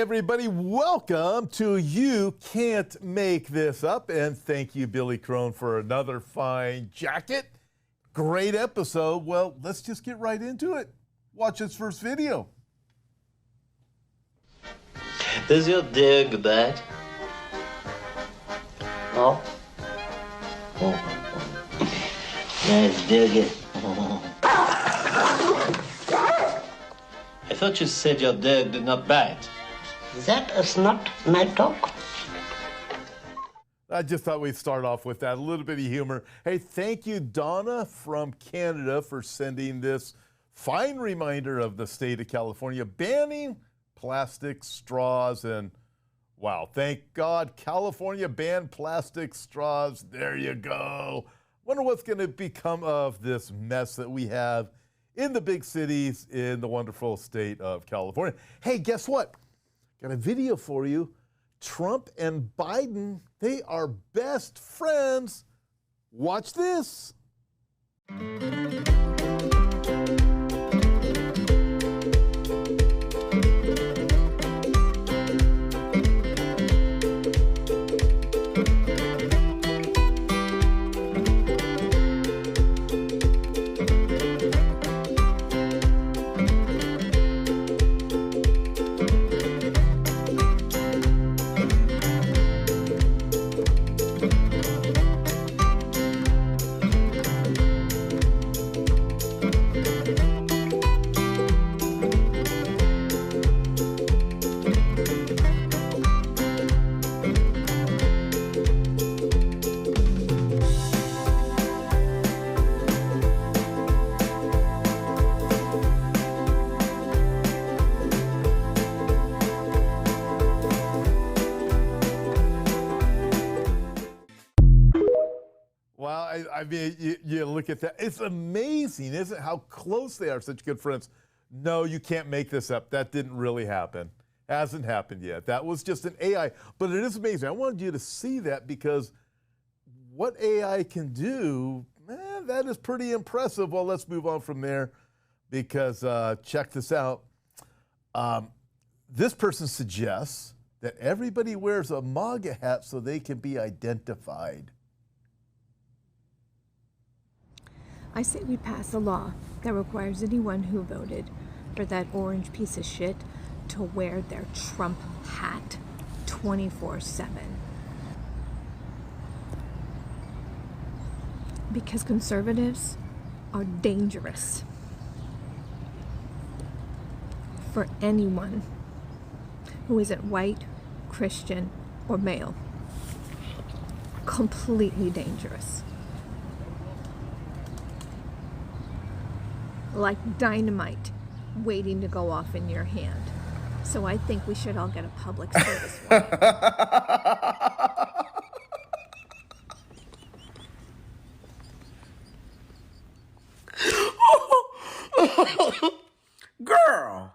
everybody, welcome to You Can't Make This Up, and thank you, Billy Crone, for another fine jacket. Great episode. Well, let's just get right into it. Watch this first video. Does your dig that? Oh? Let's dig it. I thought you said your dog did not bite. That is not my dog. I just thought we'd start off with that, a little bit of humor. Hey, thank you, Donna from Canada, for sending this fine reminder of the state of California banning plastic straws. And wow, thank God California banned plastic straws. There you go. Wonder what's going to become of this mess that we have in the big cities in the wonderful state of California. Hey, guess what? Got a video for you. Trump and Biden, they are best friends. Watch this. Well, I mean, you look at that. It's amazing, isn't it, how close they are, such good friends. No, you can't make this up. That didn't really happen. Hasn't happened yet. That was just an AI. But it is amazing. I wanted you to see that because what AI can do, man, that is pretty impressive. Well, let's move on from there because check this out. This person suggests that everybody wears a MAGA hat so they can be identified. I say we pass a law that requires anyone who voted for that orange piece of shit to wear their Trump hat 24/7. Because conservatives are dangerous for anyone who isn't white, Christian, or male. Completely dangerous. Like dynamite waiting to go off in your hand. So I think we should all get a public service warning. Girl.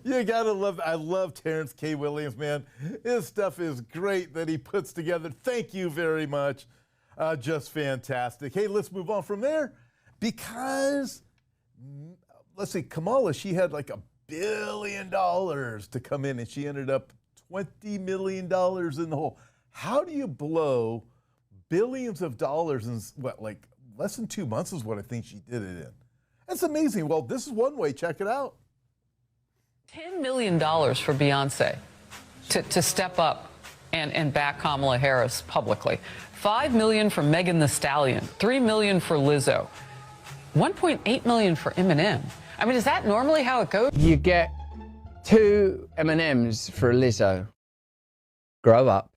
You gotta love, I love Terrence K. Williams, man. His stuff is great that he puts together. Thank you very much. Just fantastic. Hey, let's move on from there because, let's see, Kamala, she had like $1 billion to come in and she ended up $20 million in the hole. How do you blow billions of dollars in what, like less than 2 months is what I think she did it in. That's amazing. Well, this is one way. Check it out. $10 million for Beyonce to step up and back Kamala Harris publicly. $5 million for Megan Thee Stallion. $3 million for Lizzo. $1.8 million for Eminem. I mean, is that normally how it goes? You get 2 M&Ms for Lizzo. Grow up.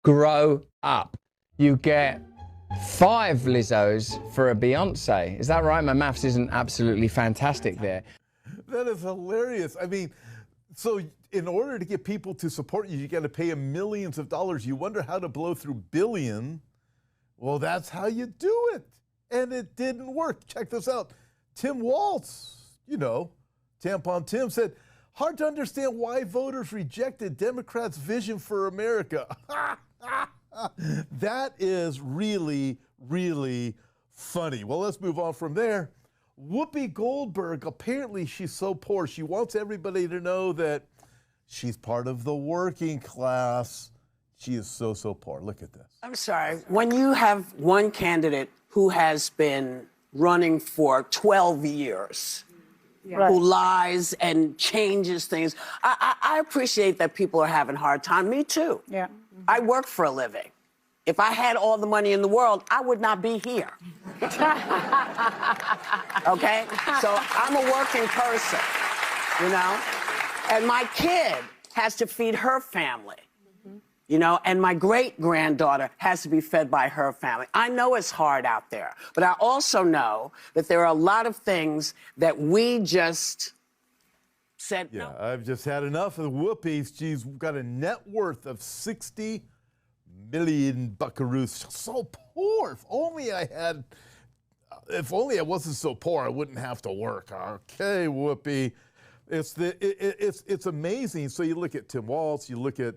Grow up. You get 5 Lizzos for a Beyonce. Is that right? My maths isn't absolutely fantastic there. That is hilarious. I mean, so in order to get people to support you, you got to pay them millions of dollars. You wonder how to blow through billion. Well, that's how you do it. And it didn't work. Check this out. Tim Waltz, you know, Tampon Tim said, hard to understand why voters rejected Democrats' vision for America. That is really, really funny. Well, let's move on from there. Whoopi Goldberg, apparently she's so poor. She wants everybody to know that she's part of the working class. She is so, so poor. Look at this. I'm sorry. When you have one candidate who has been running for 12 years, who lies and changes things, I appreciate that people are having a hard time. Me too. Yeah. I work for a living. If I had all the money in the world, I would not be here. Okay? So I'm a working person, you know? And my kid has to feed her family, you know? And my great-granddaughter has to be fed by her family. I know it's hard out there, but I also know that there are a lot of things that we just said no. I've just had enough of Whoopi. She's got a net worth of 60 million buckaroos. So poor. If only I wasn't so poor, I wouldn't have to work. Okay, Whoopi. It's amazing. So you look at Tim Waltz, you look at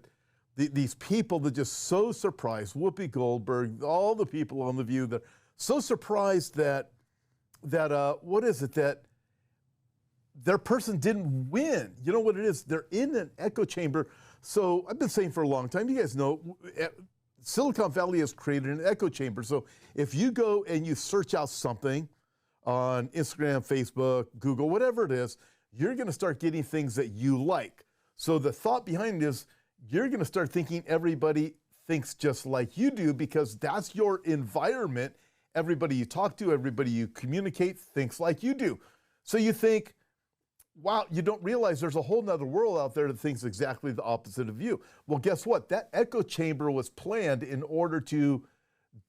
these people that are just so surprised. Whoopi Goldberg, all the people on The View that are so surprised that what is it, that their person didn't win. You know what it is? They're in an echo chamber. So I've been saying for a long time, you guys know, Silicon Valley has created an echo chamber. So if you go and you search out something on Instagram, Facebook, Google, whatever it is, you're going to start getting things that you like. So the thought behind it is you're going to start thinking everybody thinks just like you do because that's your environment. Everybody you talk to, everybody you communicate thinks like you do. So you think, wow, you don't realize there's a whole nother world out there that thinks exactly the opposite of you. Well, guess what? That echo chamber was planned in order to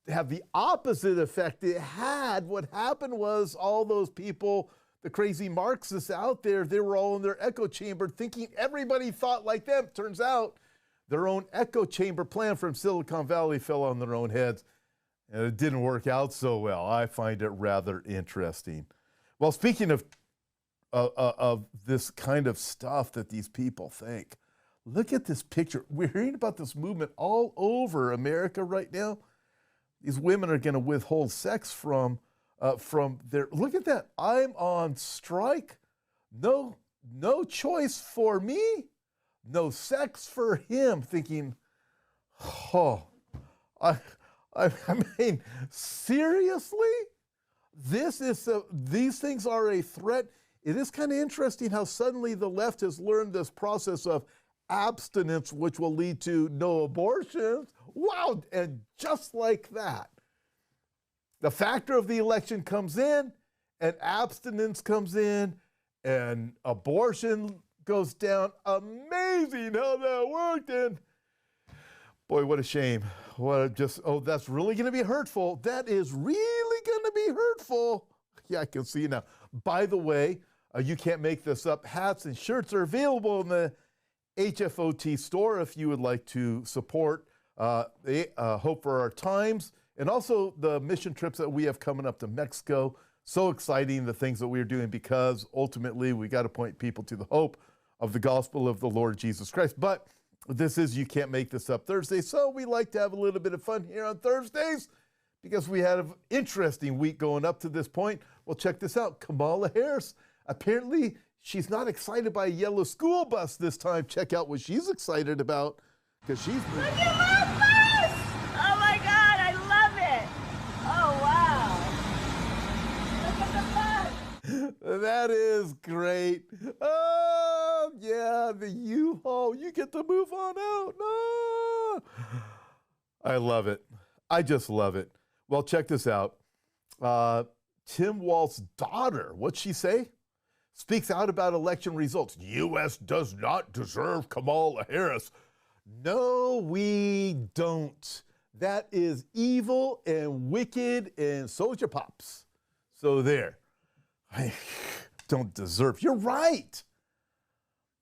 have the opposite effect it had. What happened was all those people, the crazy Marxists out there, they were all in their echo chamber thinking everybody thought like them. Turns out their own echo chamber plan from Silicon Valley fell on their own heads, and it didn't work out so well. I find it rather interesting. Well, speaking of this kind of stuff that these people think. Look at this picture. We're hearing about this movement all over America right now. These women are going to withhold sex from their, look at that. I'm on strike. No choice for me. No sex for him. Thinking, oh, I mean, seriously? These things are a threat. It is kind of interesting how suddenly the left has learned this process of abstinence, which will lead to no abortions. Wow, and just like that, the factor of the election comes in, and abstinence comes in, and abortion goes down. Amazing how that worked, and boy, what a shame. That's really going to be hurtful. That is really going to be hurtful. Yeah, I can see now. By the way, you can't make this up. Hats and shirts are available in the HFOT store if you would like to support Hope for Our Times and also the mission trips that we have coming up to Mexico. So exciting, the things that we're doing, because ultimately we got to point people to the hope of the gospel of the Lord Jesus Christ. But this is You Can't Make This Up Thursday, so we like to have a little bit of fun here on Thursdays because we had an interesting week going up to this point. Well, check this out. Kamala Harris, apparently she's not excited by a yellow school bus this time. Check out what she's excited about, because she's... Look at my bus! Oh my God, I love it! Oh wow! Look at the bus! That is great. Oh, yeah, the U-Haul. You get to move on out. No! I love it. I just love it. Well, check this out. Tim Waltz's daughter, what'd she say? Speaks out about election results. U.S. does not deserve Kamala Harris. No, we don't. That is evil and wicked and soldier pops. So there. I don't deserve. You're right.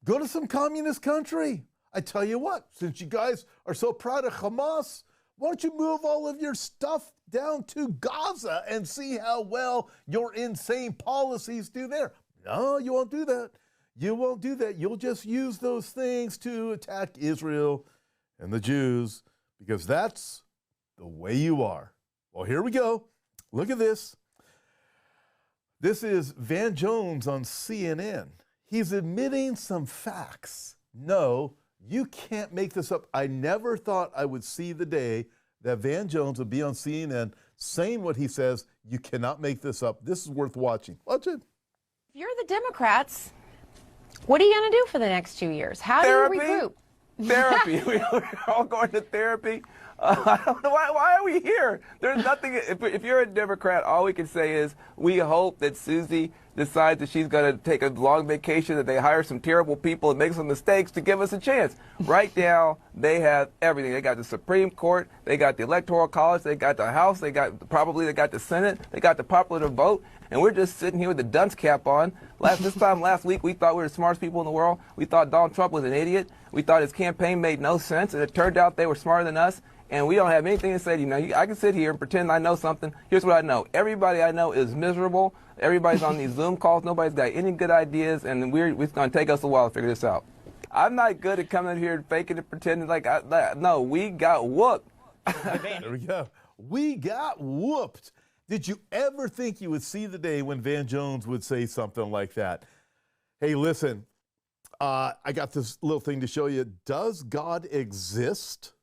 Go to some communist country. I tell you what, since you guys are so proud of Hamas, why don't you move all of your stuff down to Gaza and see how well your insane policies do there? No, you won't do that. You won't do that. You'll just use those things to attack Israel and the Jews, because that's the way you are. Well, here we go. Look at this. This is Van Jones on CNN. He's admitting some facts. No, you can't make this up. I never thought I would see the day that Van Jones would be on CNN saying what he says. You cannot make this up. This is worth watching. Watch it. If you're the Democrats, what are you going to do for the next 2 years? How do you regroup? Therapy. We're all going to therapy. I don't know why are we here? There's nothing. If you're a Democrat, all we can say is we hope that Susie decides that she's going to take a long vacation, that they hire some terrible people and make some mistakes to give us a chance. Right now, they have everything. They got the Supreme Court, they got the Electoral College, they got the House, they got the Senate, they got the popular vote, and we're just sitting here with the dunce cap on. This time last week, we thought we were the smartest people in the world. We thought Donald Trump was an idiot. We thought his campaign made no sense, and it turned out they were smarter than us. And we don't have anything to say to you. Now, I can sit here and pretend I know something. Here's what I know. Everybody I know is miserable. Everybody's on these Zoom calls. Nobody's got any good ideas, and it's going to take us a while to figure this out. I'm not good at coming here and faking and pretending no, we got whooped. There we go. We got whooped. Did you ever think you would see the day when Van Jones would say something like that? Hey, listen, I got this little thing to show you. Does God exist?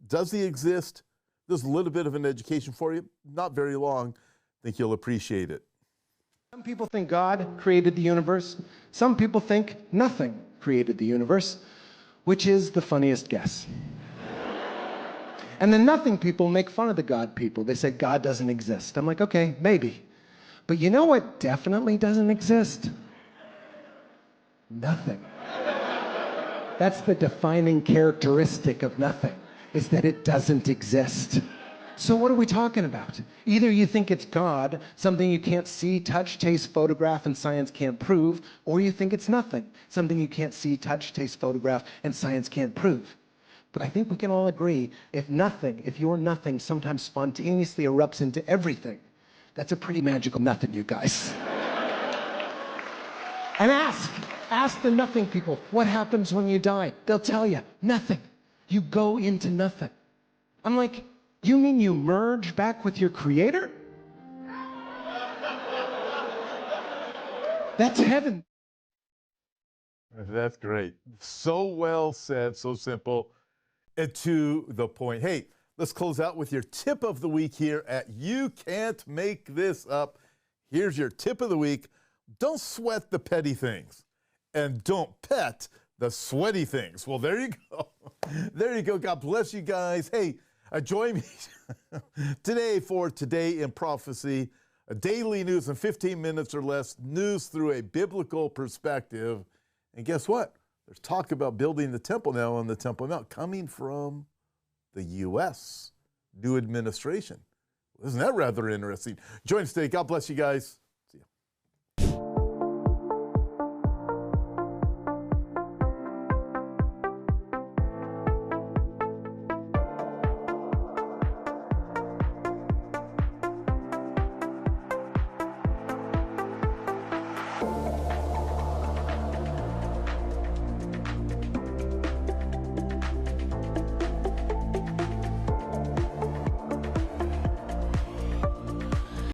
Does he exist? There's a little bit of an education for you. Not very long. I think you'll appreciate it. Some people think God created the universe. Some people think nothing created the universe, which is the funniest guess. And the nothing people make fun of the God people. They say God doesn't exist. I'm like, okay, maybe. But you know what definitely doesn't exist? Nothing. That's the defining characteristic of nothing, is that it doesn't exist. So what are we talking about? Either you think it's God, something you can't see, touch, taste, photograph, and science can't prove, or you think it's nothing, something you can't see, touch, taste, photograph, and science can't prove. But I think we can all agree, if your nothing sometimes spontaneously erupts into everything, that's a pretty magical nothing, you guys. And ask the nothing people, what happens when you die? They'll tell you, nothing. You go into nothing. I'm like, you mean you merge back with your creator? That's heaven. That's great. So well said, so simple, and to the point. Hey, let's close out with your tip of the week here at You Can't Make This Up. Here's your tip of the week. Don't sweat the petty things, and don't pet the sweaty things. Well, there you go. There you go. God bless you guys. Hey, join me today for Today in Prophecy, a daily news in 15 minutes or less, news through a biblical perspective. And guess what? There's talk about building the temple now on the Temple Mount, coming from the U.S. new administration. Isn't that rather interesting? Join us today. God bless you guys.